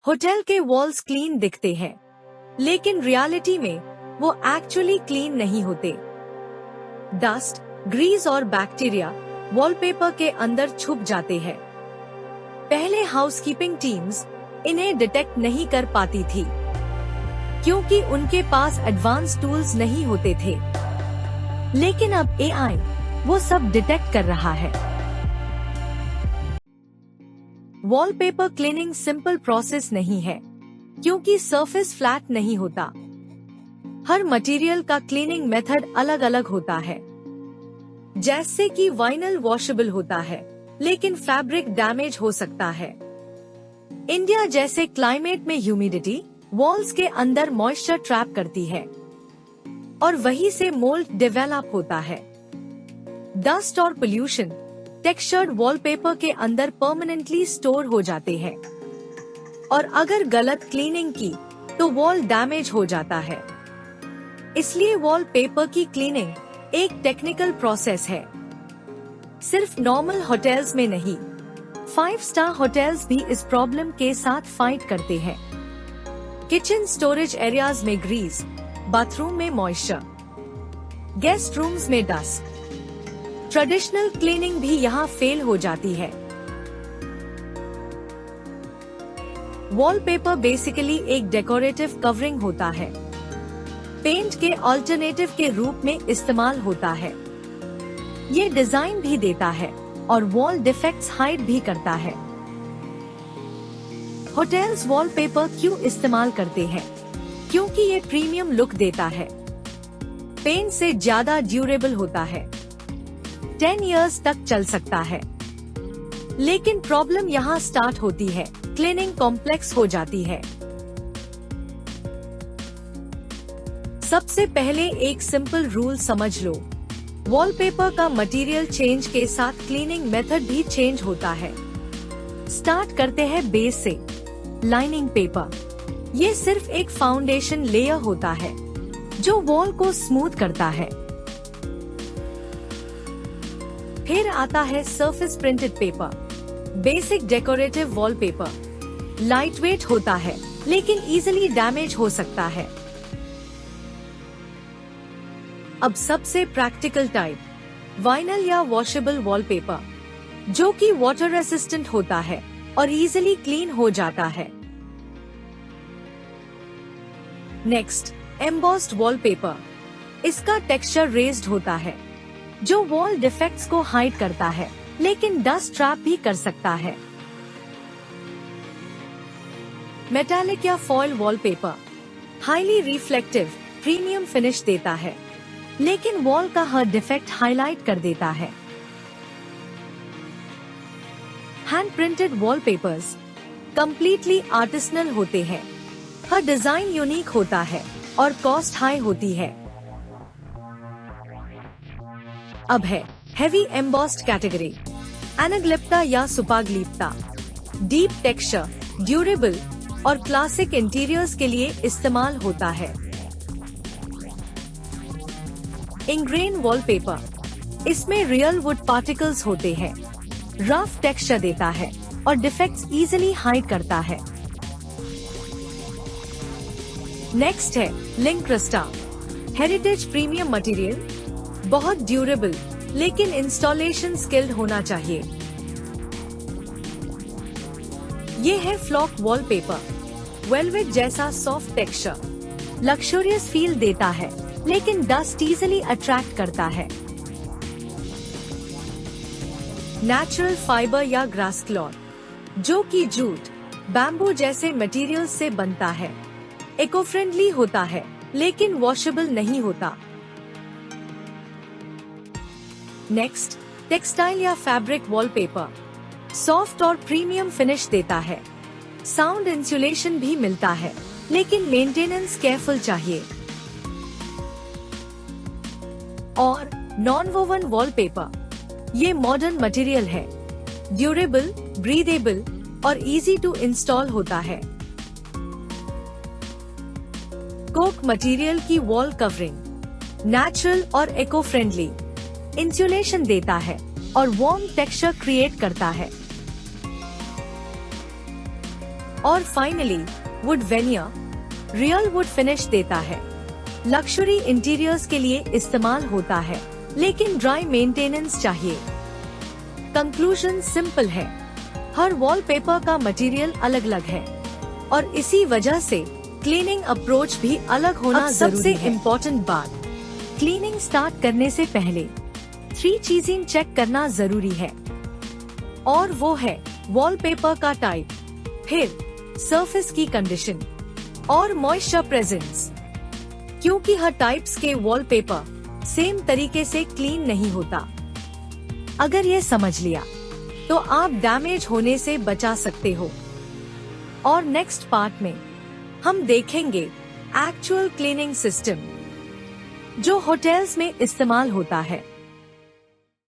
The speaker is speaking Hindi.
होटल के वॉल्स क्लीन दिखते हैं, लेकिन रियलिटी में वो एक्चुअली क्लीन नहीं होते। डस्ट, ग्रीस और बैक्टीरिया वॉलपेपर के अंदर छुप जाते हैं। पहले हाउसकीपिंग टीम्स इन्हें डिटेक्ट नहीं कर पाती थी, क्योंकि उनके पास एडवांस टूल्स नहीं होते थे। लेकिन अब एआई वो सब डिटेक्ट कर रहा है। वॉलपेपर क्लीनिंग सिंपल प्रोसेस नहीं है, क्योंकि सरफेस फ्लैट नहीं होता। हर मटेरियल का क्लीनिंग मेथड अलग अलग होता है। जैसे कि वाइनल वॉशेबल होता है, लेकिन फैब्रिक डैमेज हो सकता है। इंडिया जैसे क्लाइमेट में ह्यूमिडिटी वॉल्स के अंदर मॉइस्चर ट्रैप करती है और वहीं से मोल्ड डेवलप होता है। डस्ट और पोल्यूशन टेक्सचर्ड वॉलपेपर के अंदर परमानेंटली स्टोर हो जाते हैं, और अगर गलत क्लीनिंग की तो वॉल डैमेज हो जाता है। इसलिए वॉलपेपर की क्लीनिंग एक टेक्निकल प्रोसेस है। सिर्फ नॉर्मल होटल्स में नहीं, 5 स्टार होटल्स भी इस प्रॉब्लम के साथ फाइट करते हैं। किचन स्टोरेज एरियाज में ग्रीस, बाथरूम में मॉइस्चर, गेस्ट रूम्स में डस्ट। ट्रेडिशनल क्लीनिंग भी यहाँ फेल हो जाती है। वॉलपेपर बेसिकली एक डेकोरेटिव कवरिंग होता है। पेंट के अल्टरनेटिव के रूप में इस्तेमाल होता है। ये डिजाइन भी देता है और वॉल डिफेक्ट्स हाइड भी करता है। होटल्स वॉलपेपर क्यों इस्तेमाल करते हैं? क्योंकि ये प्रीमियम लुक देता है। पेंट से ज्यादा ड्यूरेबल होता है, 10 इयर्स तक चल सकता है। लेकिन प्रॉब्लम यहाँ स्टार्ट होती है, क्लीनिंग कॉम्प्लेक्स हो जाती है। सबसे पहले एक सिंपल रूल समझ लो, वॉलपेपर का मटेरियल चेंज के साथ क्लीनिंग मेथड भी चेंज होता है। स्टार्ट करते हैं बेस से। लाइनिंग पेपर ये सिर्फ एक फाउंडेशन लेयर होता है जो वॉल को स्मूथ करता है। फिर आता है surface printed paper, basic decorative wallpaper. Lightweight होता है, लेकिन इजीली डैमेज हो सकता है। अब सबसे प्रैक्टिकल टाइप, वाइनल या वॉशेबल वॉलपेपर, जो कि वाटर रेसिस्टेंट होता है और इजीली क्लीन हो जाता है। Next, embossed wallpaper. इसका टेक्सचर रेज्ड होता है, जो वॉल डिफेक्ट्स को हाइड करता है, लेकिन डस्ट ट्रैप भी कर सकता है। मेटालिक या foil wallpaper highly reflective premium finish देता है, लेकिन वॉल का हर डिफेक्ट हाईलाइट कर देता है। Hand printed wallpapers completely artisanal होते हैं। हर डिजाइन यूनिक होता है और कॉस्ट हाई होती है। अब है हेवी एम्बॉस्ड कैटेगरी, एनाग्लिप्टा या सुपाग्लिप्टा। डीप टेक्सचर, ड्यूरेबल और क्लासिक इंटीरियर्स के लिए इस्तेमाल होता है। इंग्रेन वॉलपेपर, इसमें रियल वुड पार्टिकल्स होते हैं। रफ टेक्सचर देता है और डिफेक्ट्स इजीली हाइड करता है। नेक्स्ट है लिंक्रस्टा, हेरिटेज प्रीमियम मटेरियल, बहुत ड्यूरेबल, लेकिन इंस्टॉलेशन स्किल्ड होना चाहिए। ये है फ्लॉक वॉलपेपर, वेलवेट जैसा सॉफ्ट टेक्सचर, लक्सुरियस फील देता है, लेकिन डस्ट इजीली अट्रैक्ट करता है। नेचुरल फाइबर या ग्रास क्लॉथ, जो कि जूट, बैम्बू जैसे मटेरियल्स से बनता है, इको फ्रेंडली होता है, लेकिन वॉशेबल नहीं होता। नेक्स्ट, टेक्सटाइल या फैब्रिक वॉलपेपर, सॉफ्ट और प्रीमियम फिनिश देता है। साउंड इंसुलेशन भी मिलता है, लेकिन मेंटेनेंस केयरफुल चाहिए। और नॉन-वोवन वॉलपेपर, ये मॉडर्न मटेरियल है, ड्यूरेबल, ब्रीदेबल और इजी टू इंस्टॉल होता है। कोक मटेरियल की वॉल कवरिंग, नेचुरल और इको फ्रेंडली, इंसुलेशन देता है और वार्म टेक्सचर क्रिएट करता है। और finally would vernier real would finish देता है। लग्जरी इंटीरियर्स के लिए इस्तेमाल होता है, लेकिन ड्राई मेंटेनेंस चाहिए। कंक्लूजन सिंपल है, हर वॉलपेपर का मटेरियल अलग अलग है और इसी वजह से क्लीनिंग अप्रोच भी अलग होना जरूरी है। सबसे इम्पोर्टेंट बात, क्लीनिंग स्टार्ट करने से पहले 3 चीजें चेक करना जरूरी है, और वो है वॉलपेपर का टाइप, फिर सरफेस की कंडीशन और मॉइस्चर प्रेजेंस, क्योंकि हर टाइप्स के वॉलपेपर सेम तरीके से क्लीन नहीं होता। अगर ये समझ लिया तो आप डैमेज होने से बचा सकते हो। और नेक्स्ट पार्ट में हम देखेंगे एक्चुअल क्लीनिंग सिस्टम जो होटल्स में इस्तेमाल होता है।